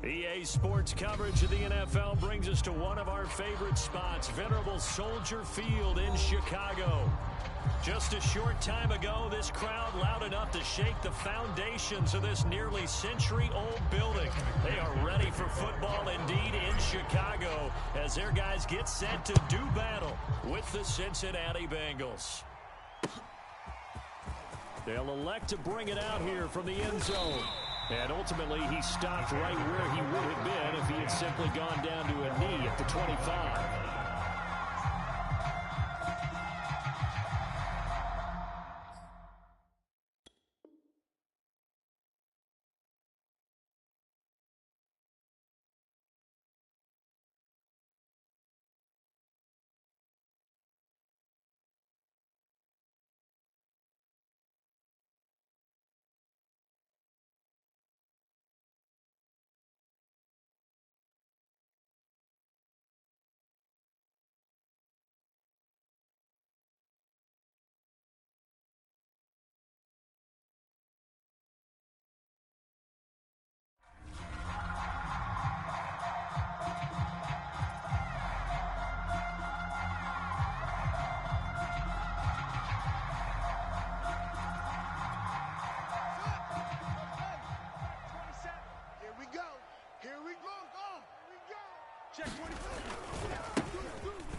EA Sports coverage of the NFL brings us to one of our favorite spots, venerable Soldier Field in Chicago. Just a short time ago, this crowd loud enough to shake the foundations of this nearly century-old building. They are ready for football indeed in Chicago as their guys get set to do battle with the Cincinnati Bengals. They'll elect to bring it out here from the end zone. And ultimately, he stopped right where he would have been if he had simply gone down to a knee at the 25.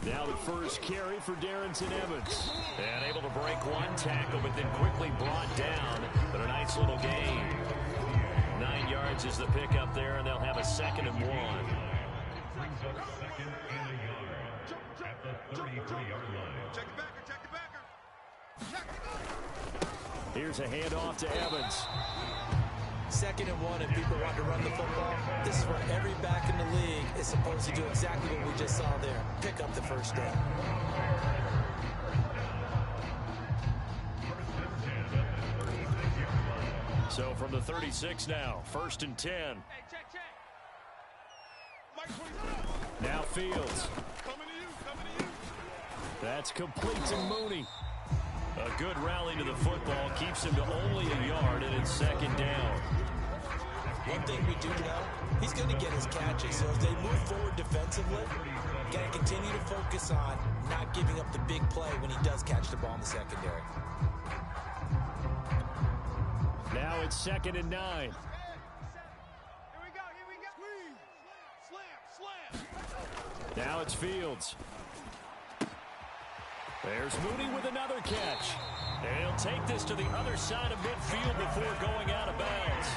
Now the first carry for Darrington Evans. And able to break one tackle, but then quickly brought down. But a nice little gain. 9 yards is the pickup there, and they'll have a 2nd and 1. Brings up 2nd and a yard at the 33-yard line. Check the backer, check the backer. Check the backer. Here's a handoff to Evans. 2nd and 1, and people want to run the football. This is where every back in the league is supposed to do exactly what we just saw there. Pick up the first down. So from the 36 now, 1st and 10. Hey, check. Now Fields. Coming to you. That's complete to Mooney. A good rally to the football keeps him to only a yard, and it's 2nd down. One thing we do know, he's going to get his catches. So as they move forward defensively, got to continue to focus on not giving up the big play when he does catch the ball in the secondary. Now it's 2nd and 9. Here we go. Slam. Now it's Fields. There's Mooney with another catch. And he'll take this to the other side of midfield before going out of bounds.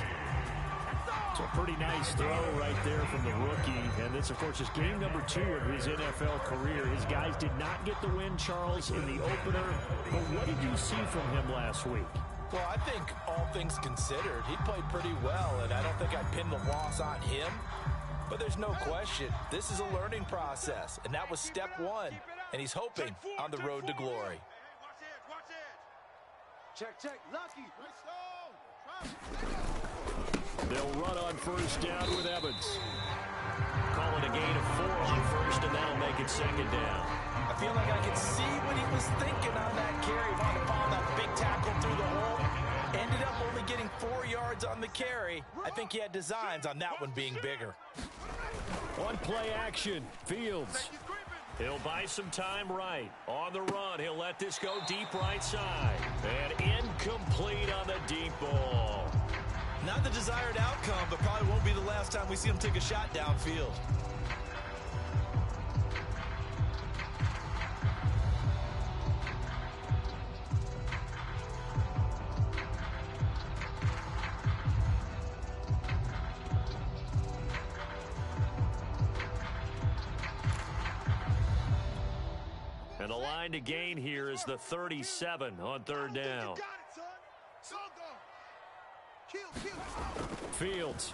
It's a pretty nice throw right there from the rookie. And this, of course, is game number 2 of his NFL career. His guys did not get the win, Charles, in the opener. But what did you see from him last week? Well, I think all things considered, he played pretty well, and I don't think I'd pin the loss on him. But there's no question, this is a learning process, and that was step 1. And he's hoping on the road to glory. Watch it. Check. Lucky. They'll run on 1st down with Evans. Call it a gain of 4 on 1st, and that'll make it 2nd down. I feel like I could see what he was thinking on that carry. Wanted to follow that big tackle through the hole. Ended up only getting 4 yards on the carry. I think he had designs on that one being bigger. One play action. Fields. He'll buy some time right. On the run, he'll let this go deep right side. And incomplete on the deep ball. Not the desired outcome, but probably won't be the last time we see him take a shot downfield. And the line to gain here is the 37 on 3rd down. Fields.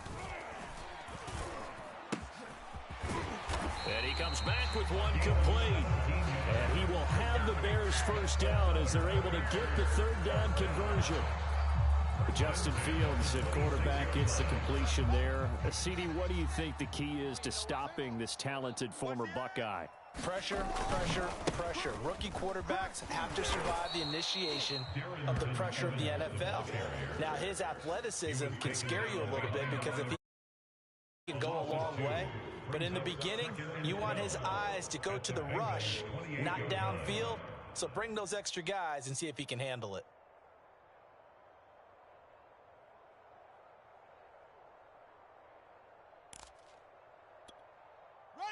And he comes back with one complete. And he will have the Bears 1st down as they're able to get the 3rd down conversion. Justin Fields at quarterback gets the completion there. CD, what do you think the key is to stopping this talented former Buckeye? Pressure. Rookie quarterbacks have to survive the initiation of the pressure of the NFL. Now, his athleticism can scare you a little bit because if can go a long way. But in the beginning, you want his eyes to go to the rush, not downfield. So bring those extra guys and see if he can handle it.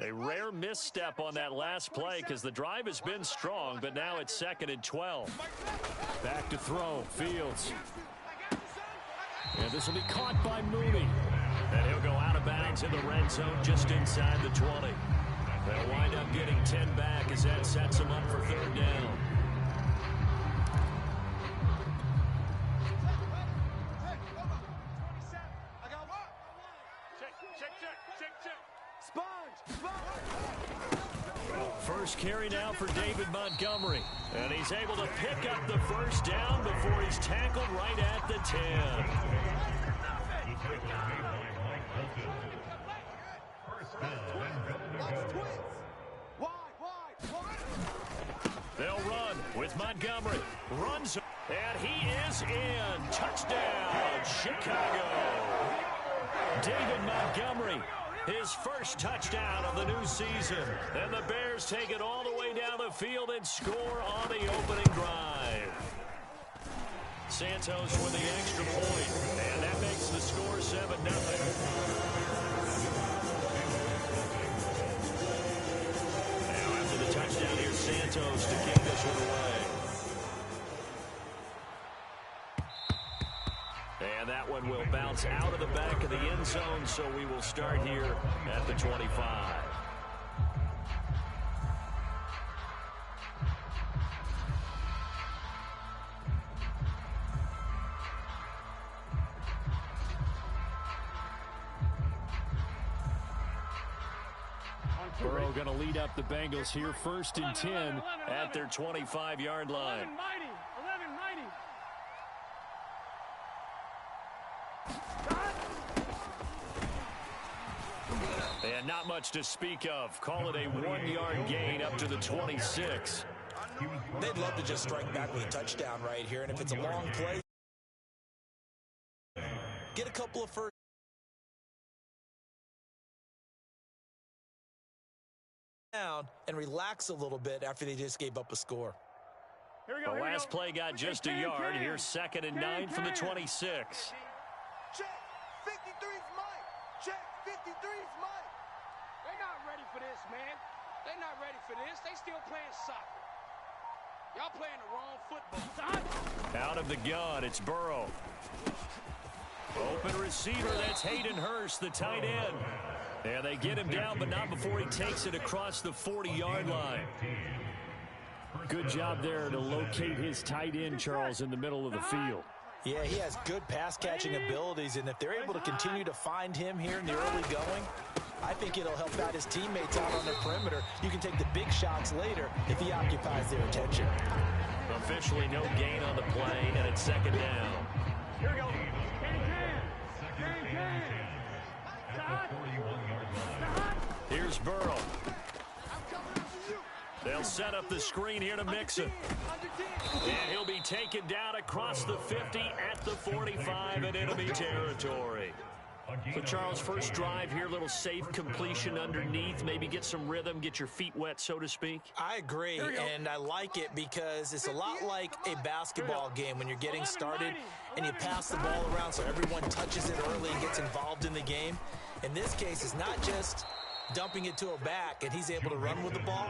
A rare misstep on that last play because the drive has been strong, but now it's 2nd and 12. Back to throw, Fields. And this will be caught by Mooney. And he'll go out of bounds in the red zone just inside the 20. They'll wind up getting 10 back as that sets them up for 3rd down. First carry now for David Montgomery. And he's able to pick up the 1st down before he's tackled right at the 10. They'll run with Montgomery. Runs, and he is in. Touchdown, Chicago. David Montgomery, his first touchdown of the new season. And the Bears take it all the way down the field and score on the opening drive. Santos with the extra point, and that makes the score 7-0. Now after the touchdown, here's Santos to kick this one away. And that one will bounce out of the back of the end zone, so we will start here at the 25. Burrow going to lead up the Bengals here, 1st and 10 at their 25-yard line. And not much to speak of. Call it a 1-yard gain up to the 26. They'd love to just strike back with a touchdown right here. And if it's a long play, get a couple of first down and relax a little bit after they just gave up a score. The last play got just a yard. Here's 2nd and 9 from the 26. Check. 53's Mike. Check. 53's Mike. They're not ready for this, man. They're not ready for this. They still playing soccer. Y'all playing the wrong football. Out of the gun, it's Burrow. Open receiver, that's Hayden Hurst, the tight end. And they get him down, but not before he takes it across the 40-yard line. Good job there to locate his tight end, Charles, in the middle of the field. Yeah, he has good pass-catching abilities, and if they're able to continue to find him here in the early going, I think it'll help out his teammates out on the perimeter. You can take the big shots later if he occupies their attention. Officially no gain on the play, and it's 2nd down. Here we go. Here's Burrow. They'll set up the screen here to Mixon. And he'll be taken down across the 50 at the 45 in enemy territory. So, Charles, first drive here, little safe completion underneath. Maybe get some rhythm, get your feet wet, so to speak. I agree, and I like it because it's a lot like a basketball game when you're getting started and you pass the ball around so everyone touches it early and gets involved in the game. In this case, it's not just dumping it to a back and he's able to run with the ball,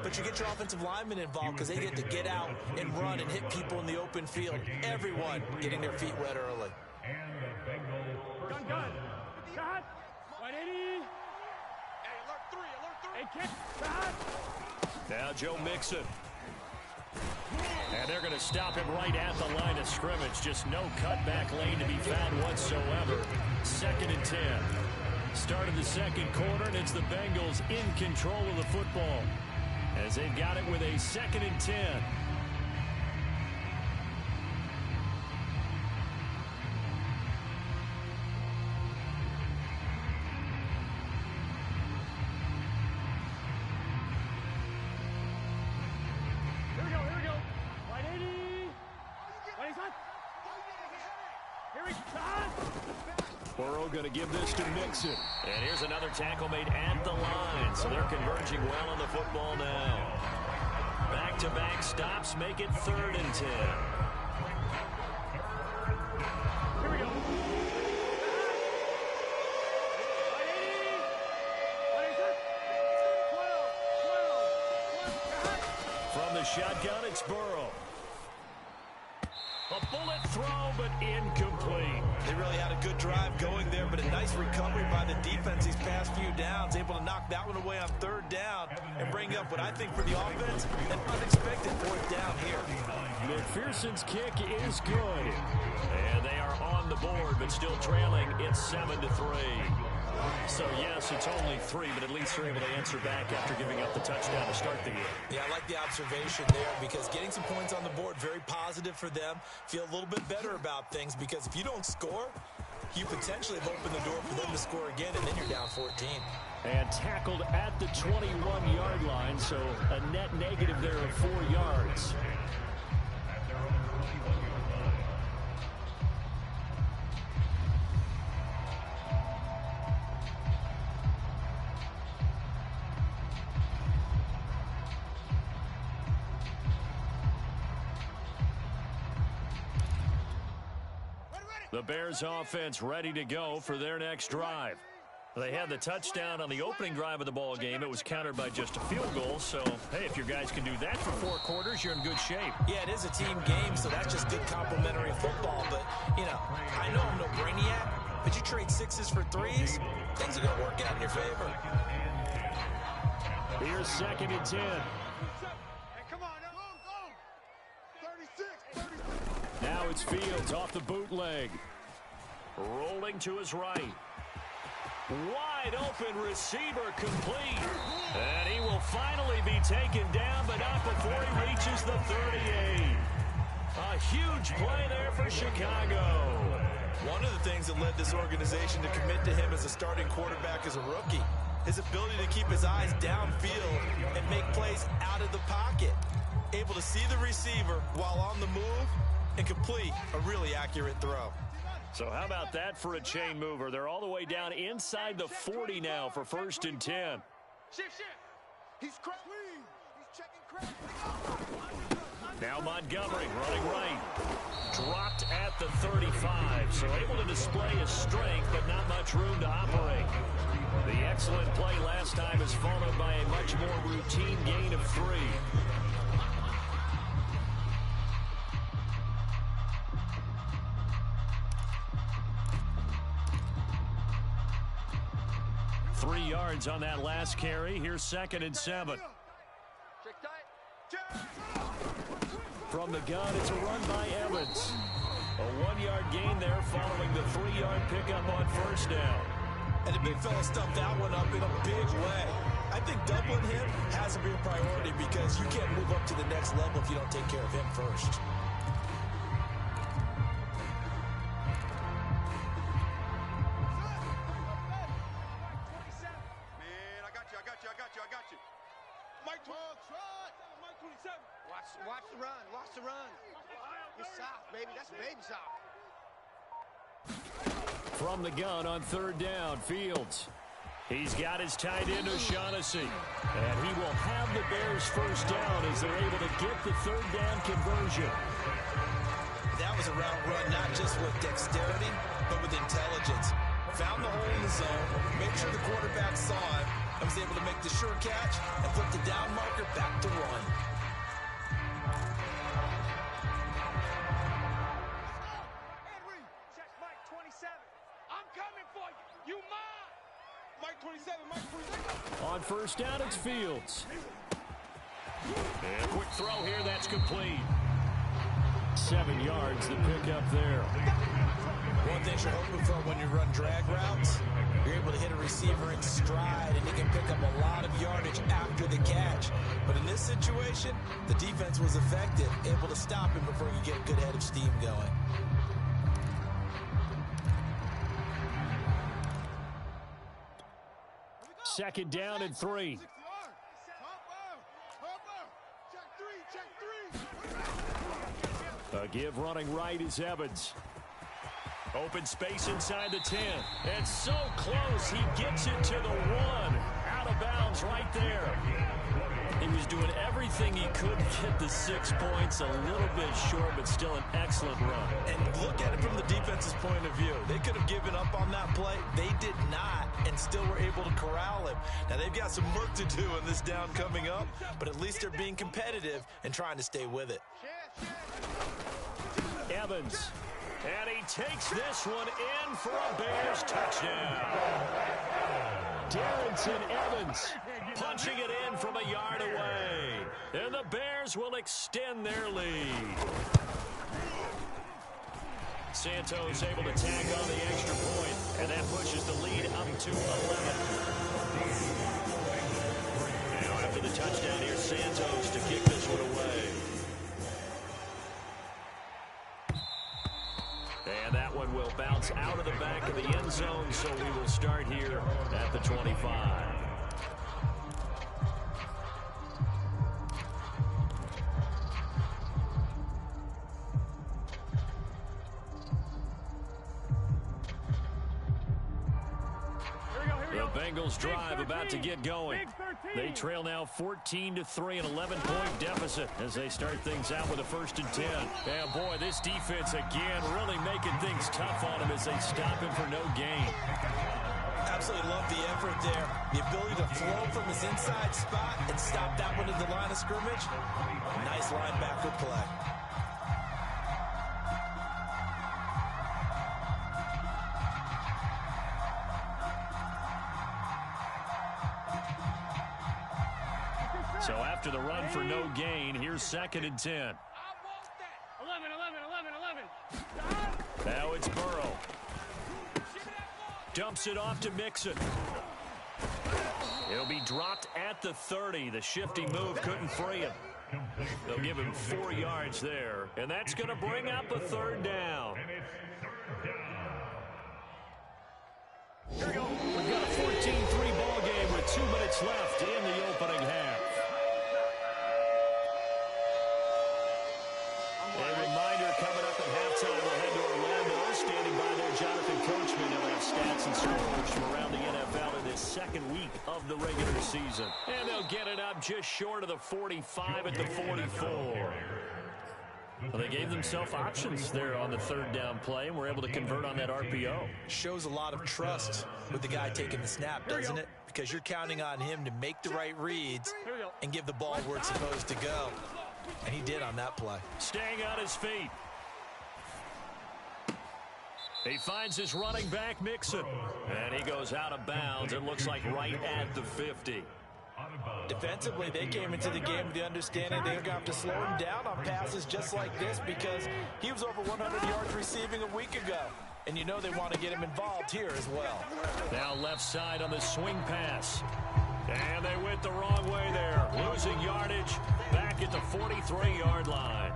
but you get your offensive linemen involved because they get to get out and run and hit people in the open field. Everyone getting their feet wet early. Gun. Shot. 180. Hey, alert 3. Now Joe Mixon. And they're going to stop him right at the line of scrimmage. Just no cutback lane to be found whatsoever. 2nd and 10. Start of the second quarter, and it's the Bengals in control of the football as they've got it with a 2nd and 10. Here we go. 180. 20 shot. Here we go. Burrow Chicago going to give this to Mixon. And here's another tackle made at the line. So they're converging well on the football now. Back-to-back stops make it 3rd and 10. Here we go. From the shotgun, it's Burrow. A bullet throw, but incomplete. They really had a good drive going there, but a nice recovery by the defense these past few downs, able to knock that one away on 3rd down and bring up what I think for the offense, an unexpected 4th down here. McPherson's kick is good. And they are on the board, but still trailing. It's 7-3. So, yes, it's only 3, but at least they're able to answer back after giving up the touchdown to start the game. Yeah, I like the observation there because getting some points on the board, very positive for them. Feel a little bit better about things because if you don't score, you potentially have opened the door for them to score again, and then you're down 14. And tackled at the 21-yard line, so a net negative there of 4 yards. The Bears offense ready to go for their next drive. They had the touchdown on the opening drive of the ball game. It was countered by just a field goal. So, hey, if your guys can do that for 4 quarters, you're in good shape. Yeah, it is a team game, so that's just good complementary football. But, you know, I know I'm no brainiac, but you trade 6s for 3s, things are going to work out in your favor. Here's 2nd and 10. Hey, come on, go. 36. Now it's Fields off the bootleg. Rolling to his right. Wide open receiver complete. And he will finally be taken down, but not before he reaches the 38. A huge play there for Chicago. One of the things that led this organization to commit to him as a starting quarterback as a rookie, his ability to keep his eyes downfield and make plays out of the pocket. Able to see the receiver while on the move and complete a really accurate throw. So how about that for a chain mover? They're all the way down inside the 40 now for 1st and 10. Shift. He's clean. He's checking crack. Now Montgomery running right. Dropped at the 35, so able to display his strength, but not much room to operate. The excellent play last time is followed by a much more routine gain of 3. 3 yards on that last carry. Here's 2nd and 7. Check tight. From the gun, it's a run by Evans. A 1-yard gain there following the 3-yard pickup on 1st down. And the big fella stuffed that one up in a big way. I think doubling him has to be a priority because you can't move up to the next level if you don't take care of him first. Watch the run. It's soft, baby. That's baby soft. From the gun on 3rd down, Fields. He's got his tight end O'Shaughnessy. And he will have the Bears 1st down as they're able to get the 3rd down conversion. That was a route run, not just with dexterity, but with intelligence. Found the hole in the zone, made sure the quarterback saw it, and was able to make the sure catch and flip the down marker back to run. Check Mike 27. I'm coming for you. You mine. Mike 27, Mike 27. On 1st down, it's Fields. And a quick throw here, that's complete. 7 yards, the pickup there. One thing you're hoping for when you run drag routes, you're able to hit a receiver in stride and he can pick up a lot of yardage after the catch. But in this situation, the defense was effective, able to stop him before he could get a good head of steam going. Second down and 3. A give running right is Evans. Open space inside the 10. And so close, he gets it to the 1. Out of bounds right there. He was doing everything he could to get the 6 points. A little bit short, but still an excellent run. And look at it from the defense's point of view. They could have given up on that play. They did not, and still were able to corral him. Now, they've got some work to do in this down coming up, but at least they're being competitive and trying to stay with it. Evans. And he takes this one in for a Bears touchdown. Darrington Evans punching it in from a yard away. And the Bears will extend their lead. Santos able to tag on the extra point, and that pushes the lead up to 11. Now after the touchdown, here's Santos to kick this one away. And that one will bounce out of the back of the end zone, so we will start here at the 25. The Bengals drive about to get going. They trail now 14-3, an 11-point deficit as they start things out with a 1st and 10. And boy, this defense again really making things tough on him as they stop him for no gain. Absolutely love the effort there. The ability to flow from his inside spot and stop that one at the line of scrimmage. Nice linebacker play. So after the run for no gain, here's 2nd and 10. 11. Now it's Burrow. Dumps it off to Mixon. He'll be dropped at the 30. The shifty move couldn't free him. They'll give him 4 yards there, and that's going to bring up a 3rd down. Here we go. We've got a 14-3 ball game with 2 minutes left in the opening half. A reminder coming up at halftime, we'll head to Orlando. Standing by there, Jonathan Coachman. He'll have stats and scores from around the NFL in this 2nd week of the regular season. And they'll get it up just short of the 45 at the 44. Well, they gave themselves options there on the 3rd down play and were able to convert on that RPO. Shows a lot of trust with the guy taking the snap, doesn't it? Because you're counting on him to make the right reads and give the ball where it's supposed to go. And he did on that play. Staying on his feet. He finds his running back, Mixon. And he goes out of bounds. It looks like right at the 50. Defensively, they came into the game with the understanding they're going to have to slow him down on passes just like this because he was over 100 yards receiving a week ago. And you know they want to get him involved here as well. Now left side on the swing pass. And they went the wrong way there. Losing yardage back at the 43-yard line.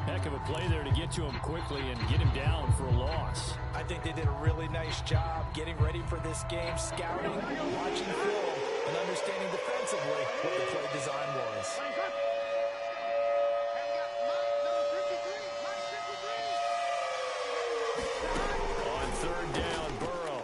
Heck of a play there to get to him quickly and get him down for a loss. I think they did a really nice job getting ready for this game, scouting, watching film, and understanding defensively what the play design was. On 3rd down, Burrow.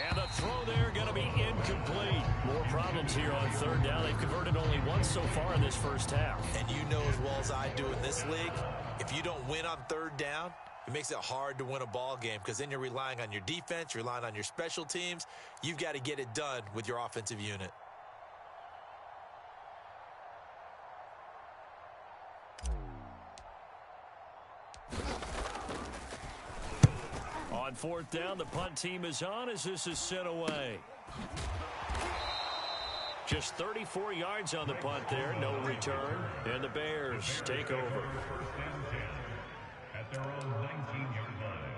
And the throw there going to be incomplete. More problems here on 3rd down. They've converted only once so far in this first half. And you know as well as I do in this league, if you don't win on 3rd down, it makes it hard to win a ball game because then you're relying on your defense, you're relying on your special teams. You've got to get it done with your offensive unit. On 4th down, the punt team is on as this is sent away. Just 34 yards on the punt there, no return, and the Bears take over. 1st and 10 at their own 19-yard line.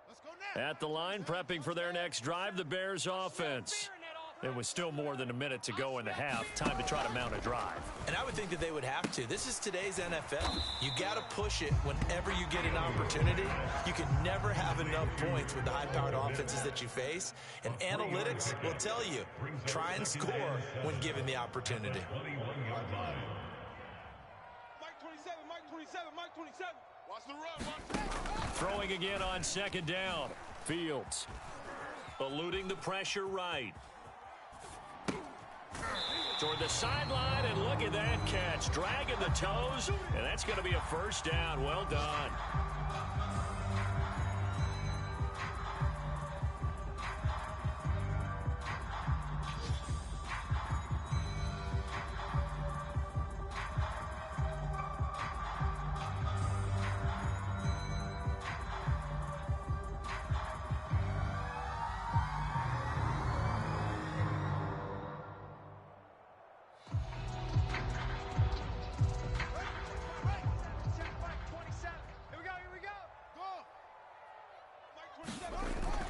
Let's go now. At the line, prepping for their next drive, the Bears offense. It was still more than a minute to go in the half. Time to try to mount a drive. And I would think that they would have to. This is today's NFL. You got to push it whenever you get an opportunity. You can never have enough points with the high-powered offenses that you face. And analytics will tell you, try and score when given the opportunity. Mike 27, Mike 27, Mike 27. Watch the run, watch. Throwing again on second down. Fields eluding the pressure right. Toward the sideline, and look at that catch. Dragging the toes, and that's going to be a first down. Well done.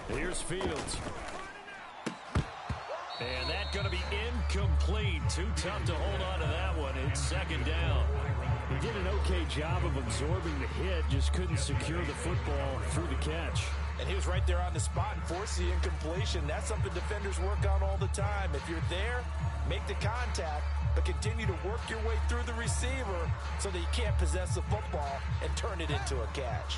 Here's Fields. And that's going to be incomplete. Too tough to hold on to that one. It's second down. He did an okay job of absorbing the hit, just couldn't secure the football through the catch. And he was right there on the spot and forced the incompletion. That's something defenders work on all the time. If you're there, make the contact, but continue to work your way through the receiver so that you can't possess the football and turn it into a catch.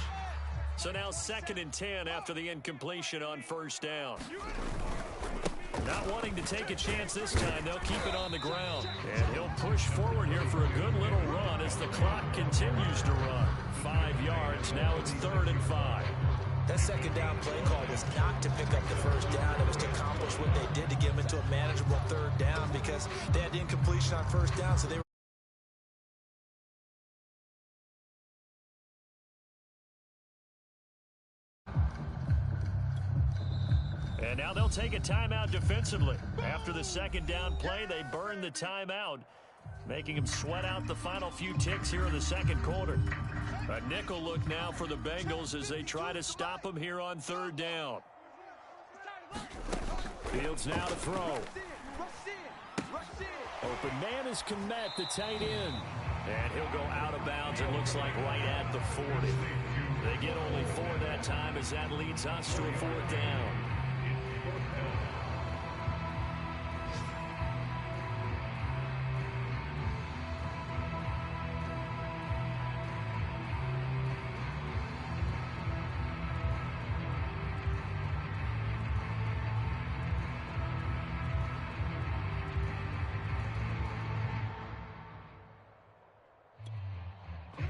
So now 2nd and 10 after the incompletion on first down. Not wanting to take a chance this time, they'll keep it on the ground. And he'll push forward here for a good little run as the clock continues to run. 5 yards, now it's 3rd and 5. That second down play call was not to pick up the first down. It was to accomplish what they did to get them into a manageable 3rd down because they had the incompletion on first down, so they were and now they'll take a timeout defensively. After the second down play, they burn the timeout, making them sweat out the final few ticks here in the second quarter. A nickel look now for the Bengals as they try to stop them here on 3rd down. Fields now to throw. Open man is Komet, the tight end. And he'll go out of bounds, it looks like right at the 40. They get only 4 that time as that leads us to a 4th down.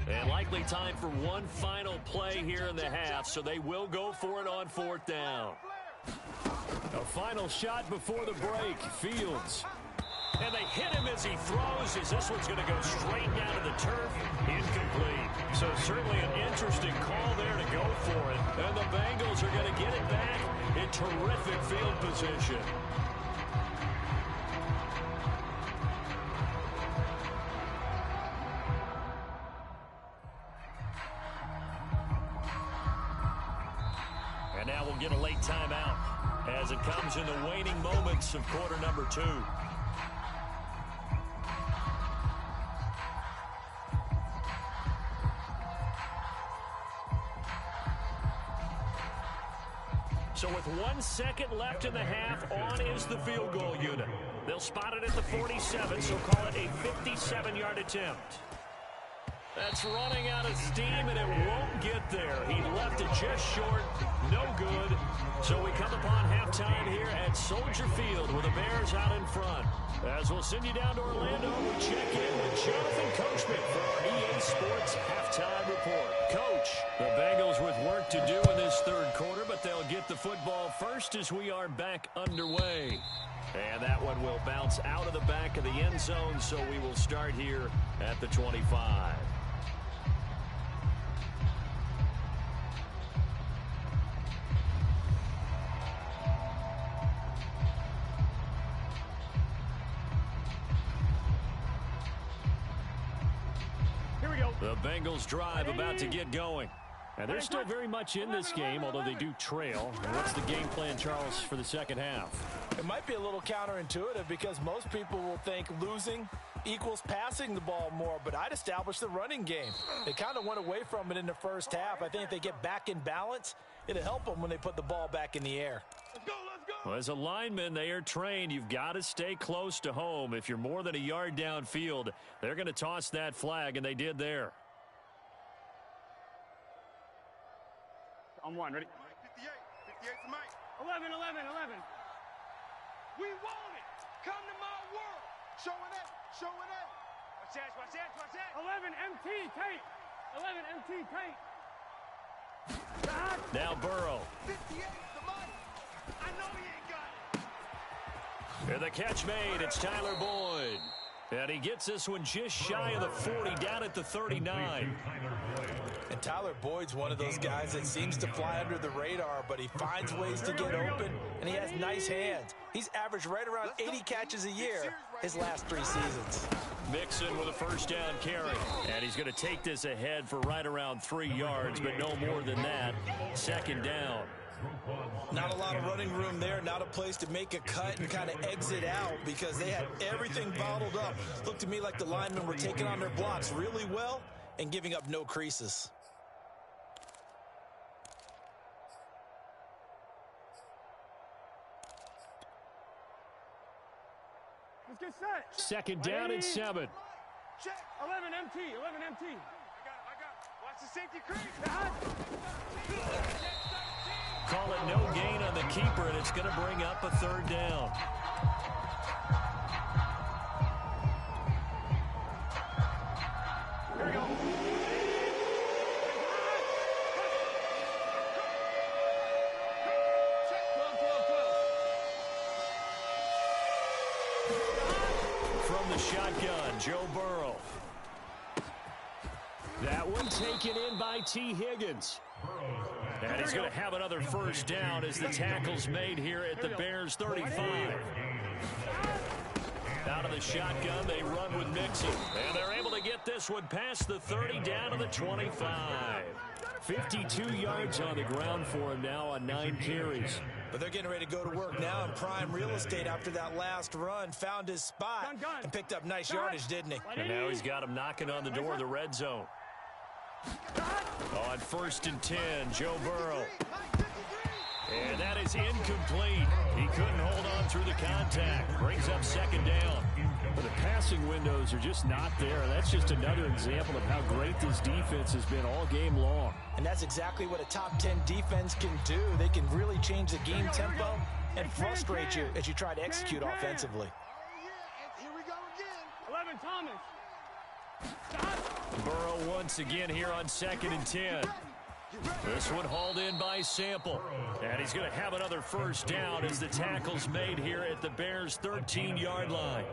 And likely time for one final play here in the half, so they will go for it on 4th down. A final shot before the break. Fields. And they hit him as he throws, as this one's going to go straight down to the turf. Incomplete. So certainly an interesting call there to go for it. And the Bengals are going to get it back in terrific field position. And now we'll get a late timeout as it comes in the waning moments of quarter number 2. So with 1 second left in the half, on is the field goal unit. They'll spot it at the 47, so call it a 57-yard attempt. That's running out of steam, and it won't get there. He left it just short. No good. So we come upon halftime here at Soldier Field with the Bears out in front. As we'll send you down to Orlando, we check in with Jonathan Coachman for our EA Sports Halftime Report. Coach, the Bengals with work to do in this third quarter, but they'll get the football first as we are back underway. And that one will bounce out of the back of the end zone, so we will start here at the 25. The Bengals drive about to get going. And they're still very much in this game, although they do trail. And what's the game plan, Charles, for the second half? It might be a little counterintuitive because most people will think losing equals passing the ball more, but I'd establish the running game. They kind of went away from it in the first half. I think if they get back in balance, it'll help them when they put the ball back in the air. Let's go, let's go. Well, as a lineman, they are trained. You've got to stay close to home. If you're more than a yard downfield, they're going to toss that flag, and they did there. On one, ready? 58. 58's Mike. 11, 11, 11. We want it. Come to my world. Showing it. Showing it. Watch that, watch that, watch that. 11 MT tape. 11 MT tape. Now Burrow. 58's the Mike. I know he ain't got it. And the catch made. It's Tyler Boyd. And he gets this one just shy of the 40, down at the 39. And Tyler Boyd's one of those guys that seems to fly under the radar, but he finds ways to get open, and he has nice hands. He's averaged right around 80 catches a year his last 3 seasons. Mixon with a first down carry. And he's going to take this ahead for right around 3 yards, but no more than that. Second down. Not a lot of running room there, not a place to make a cut and kind of exit out because they had everything bottled up. Looked to me like the linemen were taking on their blocks really well and giving up no creases. Let's get set. Second down and 7. Check. 11 MT, 11 MT. I got it. Watch the safety creep. Call it no gain on the keeper, and it's going to bring up a third down. Here we go. From the shotgun, Joe Burrow. That one taken in by T. Higgins. And he's going to have another first down as the tackle's made here at the Bears' 35. Out of the shotgun, they run with Mixon. And they're able to get this one past the 30 down to the 25. 52 yards on the ground for him now on 9 carries. But they're getting ready to go to work now in prime real estate after that last run. Found his spot and picked up nice yardage, didn't he? And now he's got him knocking on the door of the red zone. On 1st and 10, Joe Burrow. And that is incomplete. He couldn't hold on through the contact. Brings up second down. But the passing windows are just not there. That's just another example of how great this defense has been all game long. And that's exactly what a top 10 defense can do. They can really change the game tempo and frustrate you as you try to execute offensively. Oh, yeah. And here we go again. 11 Thomas. Burrow once again here on 2nd and 10. This one hauled in by Sample. And he's going to have another first down as the tackle's made here at the Bears' 13-yard line.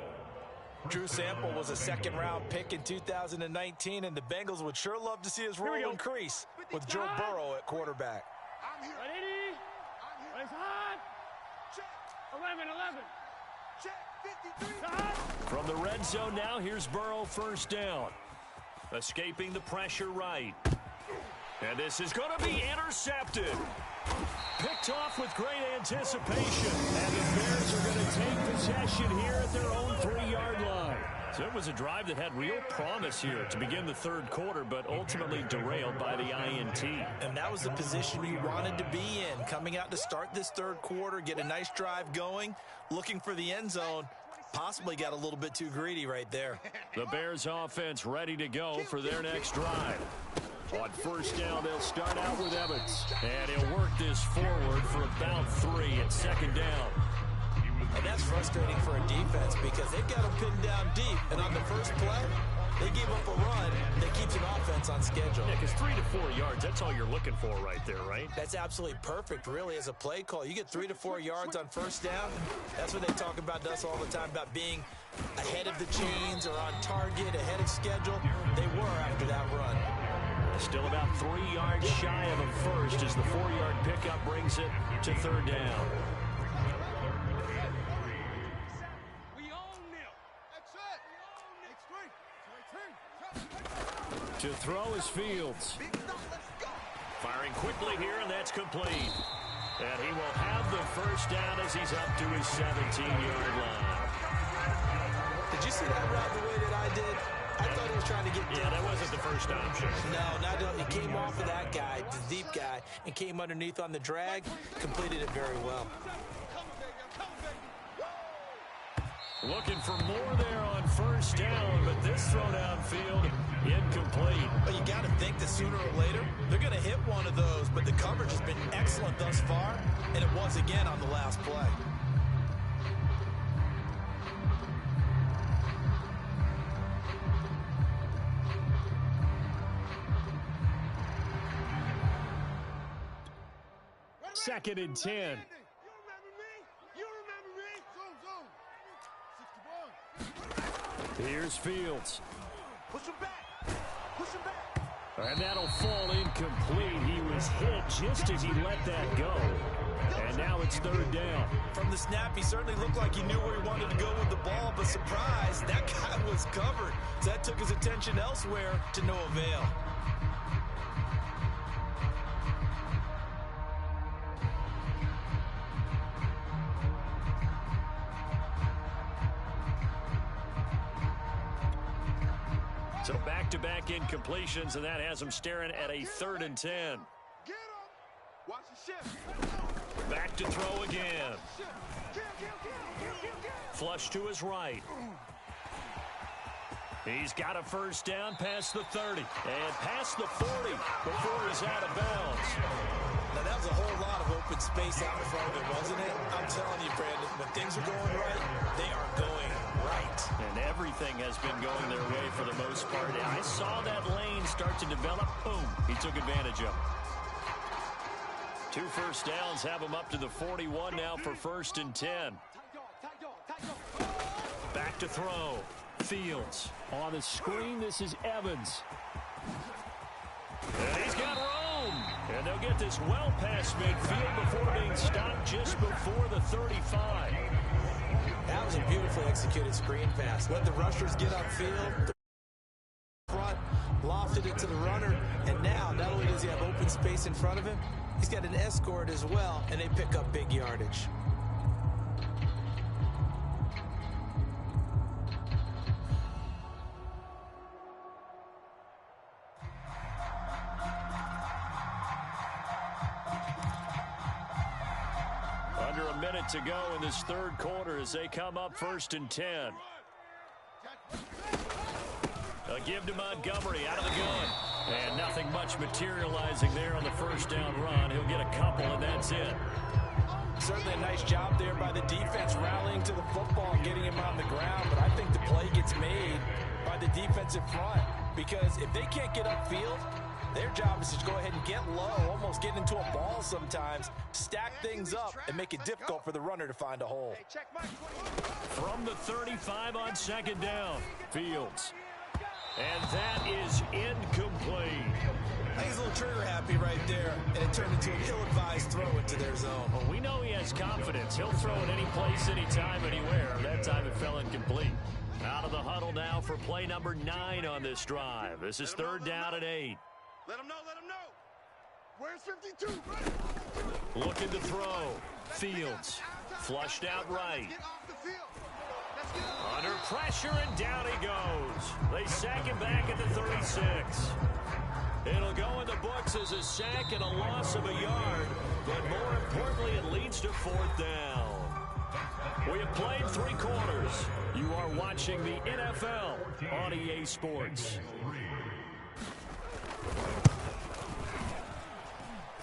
Drew Sample was a second-round pick in 2019, and the Bengals would sure love to see his role increase with Joe Burrow at quarterback. I'm here. Ready? I'm here. It's hot. Check. 11, 11. Check. 53. From the red zone now, here's Burrow first down. Escaping the pressure right. And this is going to be intercepted. Picked off with great anticipation. And the Bears are going to take possession here at their own 3-yard line. So it was a drive that had real promise here to begin the third quarter, but ultimately derailed by the INT. And that was the position you wanted to be in. Coming out to start this third quarter, get a nice drive going, looking for the end zone. Possibly got a little bit too greedy right there. The Bears offense ready to go for their next drive. On first down, they'll start out with Evans. And he'll work this forward for about 3 at second down. And that's frustrating for a defense because they've got them pinned down deep. And on the first play, they gave up a run that keeps an offense on schedule. Yeah, because 3 to 4 yards, that's all you're looking for right there, right? That's absolutely perfect, really, as a play call. You get 3 to 4 yards on first down. That's what they talk about to us all the time, about being ahead of the chains or on target, ahead of schedule. They were after that run. Still about 3 yards shy of a first as the 4-yard pickup brings it to third down. We own them. That's it. Next 3. To throw is Fields. Big stop. Let's go. Firing quickly here, and that's complete. And he will have the first down as he's up to his 17-yard line. Did you see that route the way that I did? I thought he was trying to get... Yeah, that wasn't the first option. No, he came off of that guy, the deep guy, and came underneath on the drag, completed it very well. Looking for more there on first down, but this throw downfield, incomplete. But you got to think that sooner or later, they're going to hit one of those, but the coverage has been excellent thus far, and it was again on the last play. Second and 10. You remember me? You remember me? Zone. Here's Fields. Push him back. Push him back. And that'll fall incomplete. He was hit just as he let that go. And now it's third down. From the snap, he certainly looked like he knew where he wanted to go with the ball, but surprise, that guy was covered. So that took his attention elsewhere to no avail. So back-to-back incompletions, and that has him staring at a 3rd and 10. Get him. Watch the shift. Back to throw again. Kill. Flush to his right. He's got a first down past the 30 and past the 40 before he's out of bounds. Now, that was a whole lot of open space out in front of it, wasn't it? I'm telling you, Brandon, when things are going right, they are going right. And everything has been going their way for the most part. And I saw that lane start to develop. Boom. He took advantage of it. 2 first downs have him up to the 41 now for 1st and 10. Back to throw. Fields. On the screen, this is Evans. And he's got room. And they'll get this well past midfield before being stopped just before the 35. That was a beautifully executed screen pass. Let the rushers get upfield. The front lofted it to the runner. And now, not only does he have open space in front of him, he's got an escort as well, and they pick up big yardage. Under a minute to go in this 3rd quarter as they come up 1st and 10. A give to Montgomery out of the gun. And nothing much materializing there on the first down run. He'll get a couple, and that's it. Certainly a nice job there by the defense rallying to the football and getting him on the ground. But I think the play gets made by the defensive front. Because if they can't get upfield, their job is to go ahead and get low, almost get into a ball sometimes, stack things up, and make it difficult for the runner to find a hole. From the 35 on 2nd down, Fields. And that is incomplete. I think he's a little trigger happy right there, and it turned into an ill-advised throw into their zone. Well, we know he has confidence. He'll throw it any place, anytime, anywhere. That time it fell incomplete. Out of the huddle now for play number 9 on this drive. This is 3rd down and 8. Let him know. Where's 52? Looking to throw. Fields. Flushed out right. Get off the field. Let's get up. Under pressure, and down he goes. They sack him back at the 36. It'll go in the books as a sack and a loss of a yard. But more importantly, it leads to 4th down. We have played 3 quarters. You are watching the NFL on EA Sports.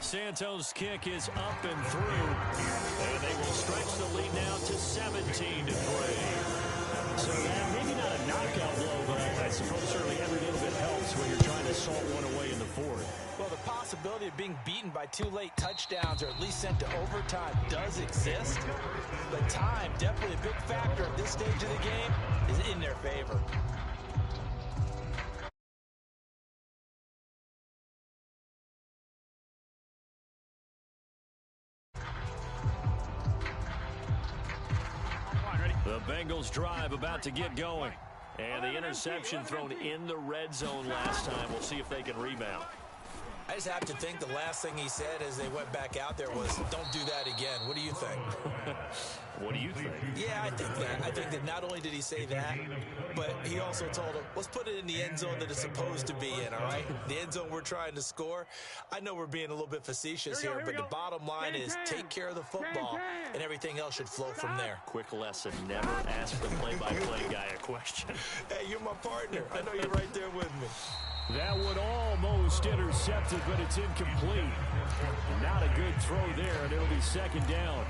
Santos' kick is up and through. And they will stretch the lead now to 17-3. So that maybe not a knockout blow, but I suppose certainly every little bit helps when you're trying to salt one away in the 4th. Well, the possibility of being beaten by 2 late touchdowns or at least sent to overtime does exist. But time, definitely a big factor at this stage of the game, is in their favor. The Bengals drive about to get going. And the interception thrown in the red zone last time. We'll see if they can rebound. I just have to think the last thing he said as they went back out there was, don't do that again. What do you think? What do you think? Yeah, I think that. I think that not only did he say that, but he also told him, let's put it in the end zone that it's supposed to be in, all right? The end zone we're trying to score. I know we're being a little bit facetious here, but the bottom line is take care of the football, and everything else should flow from there. Quick lesson, never ask the play-by-play guy a question. Hey, you're my partner. I know you're right there with me. That one almost intercepted, but it's incomplete. Not a good throw there, and it'll be second down.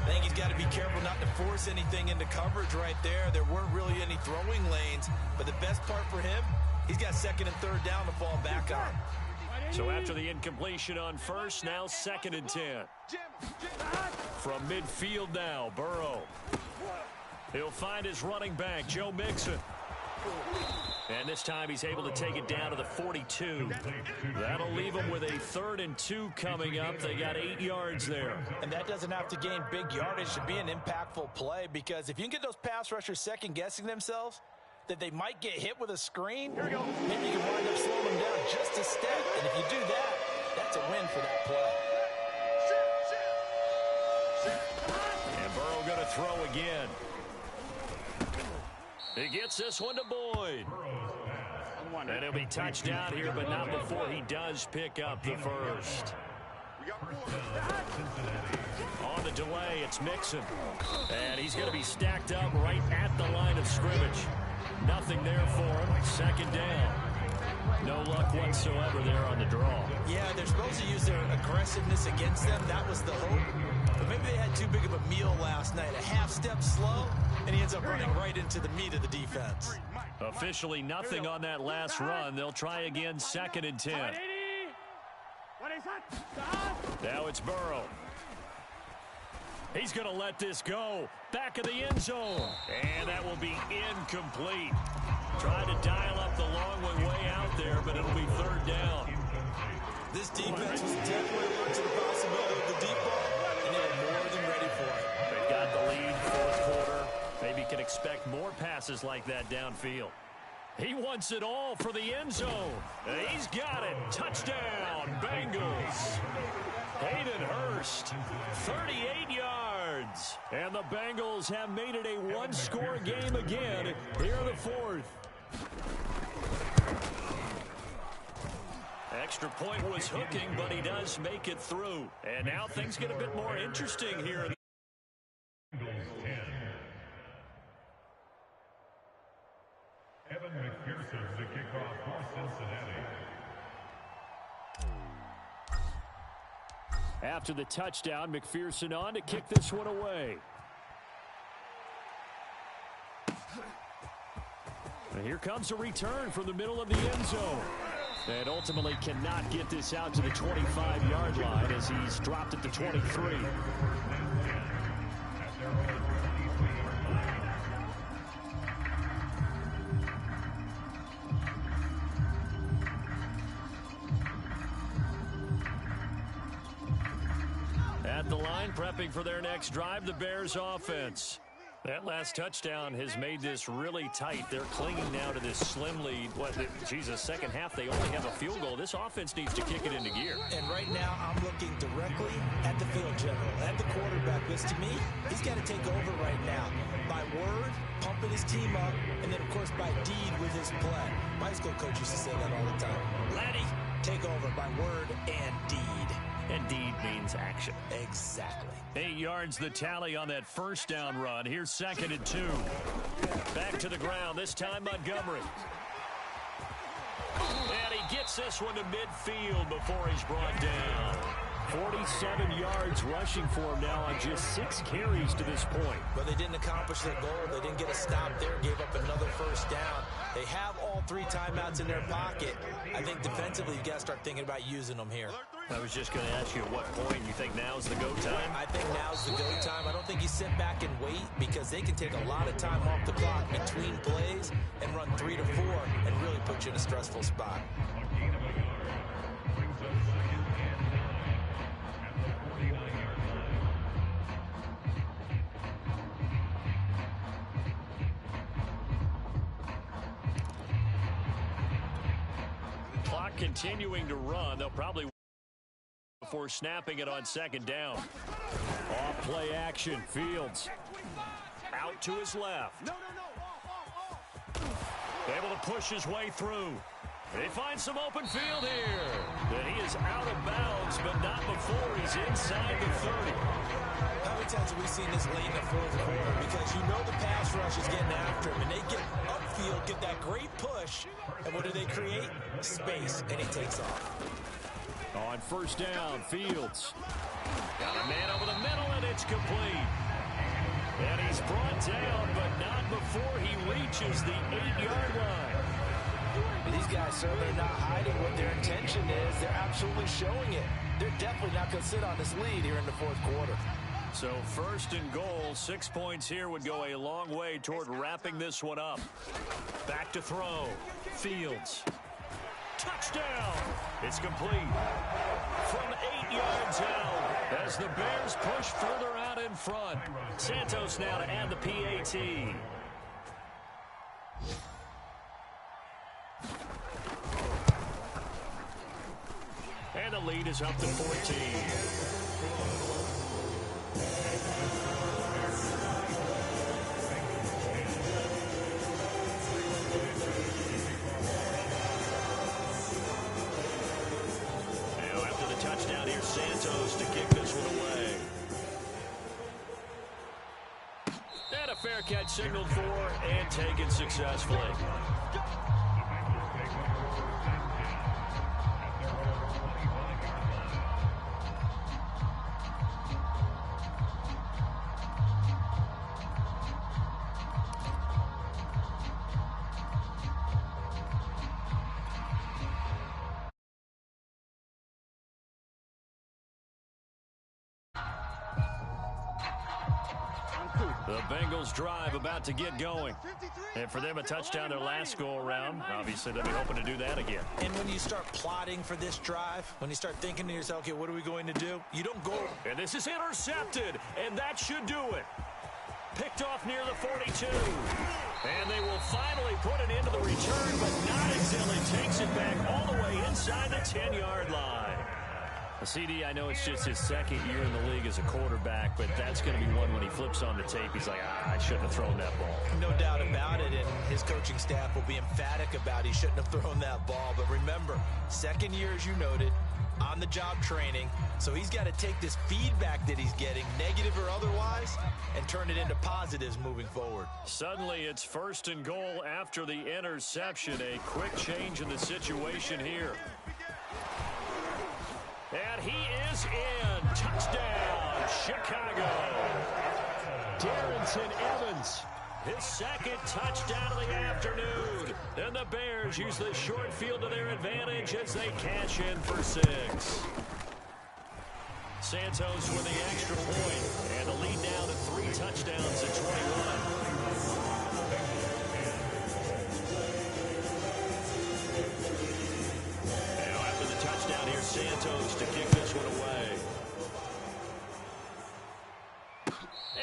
I think he's got to be careful not to force anything into coverage right there. There weren't really any throwing lanes, but the best part for him, he's got second and third down to fall back on. So after the incompletion on first, now 2nd and 10. From midfield now, Burrow. He'll find his running back, Joe Mixon. And this time he's able to take it down to the 42. That'll leave him with a 3rd and 2 coming up. They got 8 yards there. And that doesn't have to gain big yardage to be an impactful play, because if you can get those pass rushers second-guessing themselves, that they might get hit with a screen, maybe you can wind up slowing them down just a step. And if you do that, that's a win for that play. And Burrow going to throw again. He gets this one to Boyd. And he'll be touchdown here, but not before he does pick up the first. On the delay, it's Mixon. And he's going to be stacked up right at the line of scrimmage. Nothing there for him. 2nd down. No luck whatsoever there on the draw. Yeah, they're supposed to use their aggressiveness against them. That was the hope. But maybe they had too big of a meal last night. A half step slow, and he ends up running right into the meat of the defense. Officially nothing on that last run. They'll try again, 2nd and 10. Now it's Burrow. He's going to let this go. Back of the end zone. And that will be incomplete. Tried to dial up the long way out there, but it'll be 3rd down. This defense was definitely alert to the possibility of the deep ball, and they were more than ready for it. They've got the lead, 4th quarter. Maybe can expect more passes like that downfield. He wants it all for the end zone. He's got it. Touchdown, Bengals. Hayden Hurst, 38 yards. And the Bengals have made it a one-score game again here in the 4th. Extra point was hooking, but he does make it through. And now things get a bit more interesting here. Evan McPherson to kick off for Cincinnati. After the touchdown, McPherson on to kick this one away. And here comes a return from the middle of the end zone. And ultimately cannot get this out to the 25-yard line as he's dropped at the 23. At the line, prepping for their next drive, the Bears offense. That last touchdown has made this really tight. They're clinging now to this slim lead. Second half, they only have a field goal. This offense needs to kick it into gear. And right now, I'm looking directly at the field general, at the quarterback, because to me, he's got to take over right now. By word, pumping his team up, and then, of course, by deed with his play. My high school coach used to say that all the time. Laddie, take over by word and deed. And deed means action. Exactly. 8 yards the tally on that first down run. Here's 2nd and 2. Back to the ground, this time Montgomery. And he gets this one to midfield before he's brought down. 47 yards rushing for him now on just 6 carries to this point. But they didn't accomplish their goal. They didn't get a stop there, gave up another first down. They have all 3 timeouts in their pocket. I think defensively you got to start thinking about using them here. I was just going to ask you at what point you think now's the go time? I think now's the go time. I don't think you sit back and wait, because they can take a lot of time off the clock between plays and run 3 to 4 and really put you in a stressful spot. continuing to run. They'll probably before snapping it on second down. Off play action. Fields out to his left. Able to push his way through. He finds some open field here. And he is out of bounds, but not before he's inside the 30. How many times have we seen this late in the fourth quarter? Because you know the pass rush is getting after him, and they get upfield, get that great push, and what do they create? Space, and he takes off. On first down, Fields. Got a man over the middle, and it's complete. And he's brought down, but not before he reaches the 8-yard line. These guys certainly not hiding what their intention is. They're absolutely showing it. They're definitely not going to sit on this lead here in the fourth quarter. So first and goal, 6 points here would go a long way toward wrapping this one up. Back to throw. Fields. Touchdown. It's complete. From 8 yards out as the Bears push further out in front. Santos now to add the PAT. And the lead is up to 14. Now after the touchdown, here's Santos to kick this one away. And a fair catch signaled for and taken successfully. The Bengals drive about to get going. And for them, a touchdown their last go-around. Obviously, they'll be hoping to do that again. And when you start plotting for this drive, when you start thinking to yourself, okay, what are we going to do? You don't go. And this is intercepted, and that should do it. Picked off near the 42. And they will finally put it into the return, but not until it takes it back all the way inside the 10-yard line. CD, I know it's just his second year in the league as a quarterback, but that's going to be one when he flips on the tape. He's like, I shouldn't have thrown that ball. No doubt about it, and his coaching staff will be emphatic about he shouldn't have thrown that ball. But remember, second year, as you noted, on-the-job training, so he's got to take this feedback that he's getting, negative or otherwise, and turn it into positives moving forward. Suddenly, it's first and goal after the interception. A quick change in the situation here. And he is in. Touchdown, Chicago. Darrington Evans, his second touchdown of the afternoon. And the Bears use the short field to their advantage as they cash in for 6. Santos with the extra point, and the lead now to 3 touchdowns at 21. Santos to kick this one away.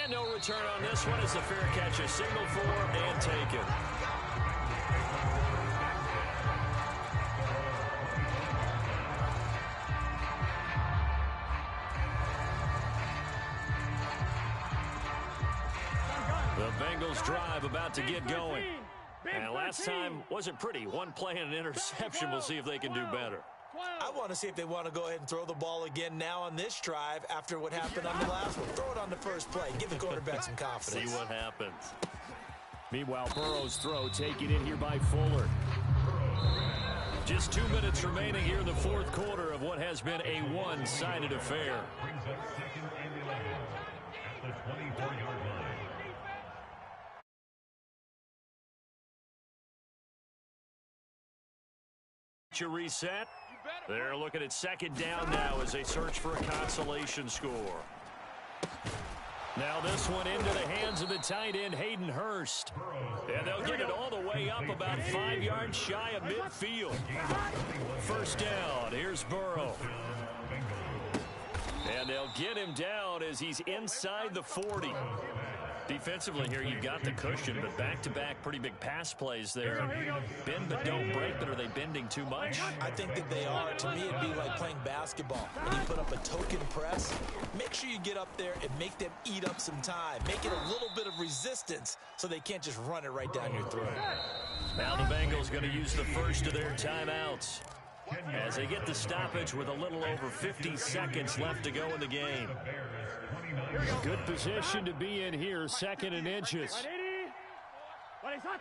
And no return on this one as the fair catch is signaled for and taken. The Bengals drive about to get going. And last time wasn't pretty. One play and an interception. We'll see if they can do better. I want to see if they want to go ahead and throw the ball again now on this drive after what happened on the last one. Throw it on the first play. Give the quarterback some confidence. See what happens. Meanwhile, Burrow's throw taken in here by Fuller. Just 2 minutes remaining here in the fourth quarter of what has been a one-sided affair. Brings up second and 11 at the 24-yard line. To reset. They're looking at second down now as they search for a consolation score. Now this one into the hands of the tight end, Hayden Hurst. And they'll get it all the way up about 5 yards shy of midfield. First down, here's Burrow. And they'll get him down as he's inside the 40. Defensively here, you've got the cushion, but back-to-back pretty big pass plays there. Bend but don't break, but are they bending too much? I think that they are. To me, it'd be like playing basketball. When you put up a token press, make sure you get up there and make them eat up some time. Make it a little bit of resistance so they can't just run it right down your throat. Now the Bengals going to use the first of their timeouts as they get the stoppage with a little over 50 seconds left to go in the game. Good position to be in here, 2nd and inches. 11, 11.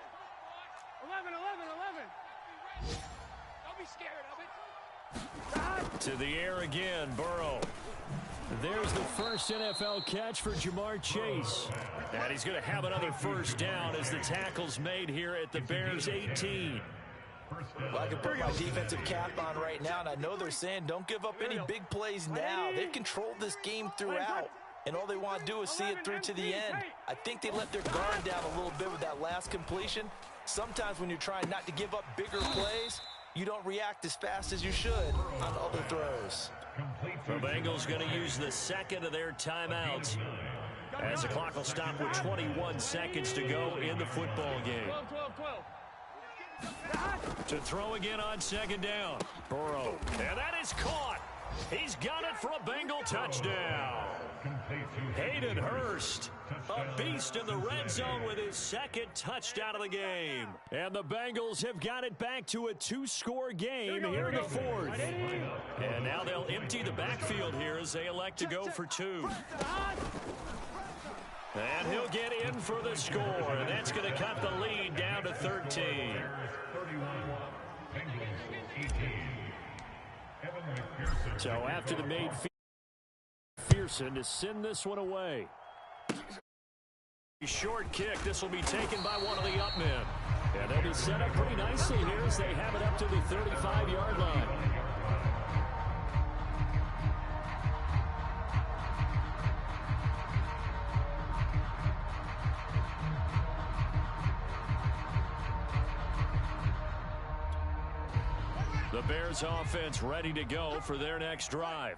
Don't be scared of it. To the air again, Burrow. There's the first NFL catch for Jamar Chase. And he's going to have another first down as the tackle's made here at the Bears' 18. Well, I can put my defensive cap on right now, and I know they're saying don't give up any big plays now. They've controlled this game throughout, and all they want to do is see it through to the end. I think they let their guard down a little bit with that last completion. Sometimes when you're trying not to give up bigger plays, you don't react as fast as you should on other throws. The Bengals going to use the second of their timeouts as the clock will stop with 21 seconds to go in the football game. 12. To throw again on 2nd down. Burrow. And that is caught. He's got it for a Bengal touchdown. Hayden Hurst, a beast in the red zone with his 2nd touchdown of the game. And the Bengals have got it back to a 2-score game here in the 4th. And now they'll empty the backfield here as they elect to go for 2. And he'll get in for the score. And that's going to cut the lead down to 13. So after the made Pearson to send this one away. Short kick. This will be taken by one of the up men. And they'll be set up pretty nicely here as they have it up to the 35-yard line. The Bears offense ready to go for their next drive.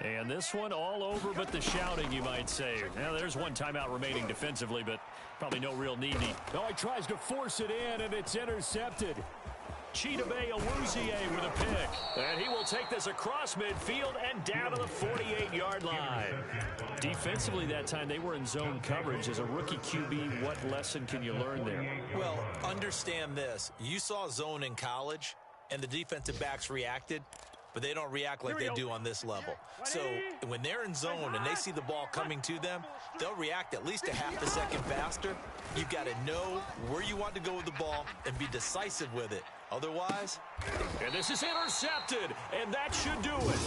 And this one all over but the shouting, you might say. Now, there's one timeout remaining defensively, but probably no real need. No, he tries to force it in, and it's intercepted. Chidobe Awuzie with a pick. And he will take this across midfield and down to the 48-yard line. Defensively that time, they were in zone coverage. As a rookie QB, what lesson can you learn there? Well, understand this. You saw zone in college, and the defensive backs reacted, but they don't react like they do on this level. So when they're in zone and they see the ball coming to them, they'll react at least a half a second faster. You've got to know where you want to go with the ball and be decisive with it. Otherwise... And this is intercepted, and that should do it.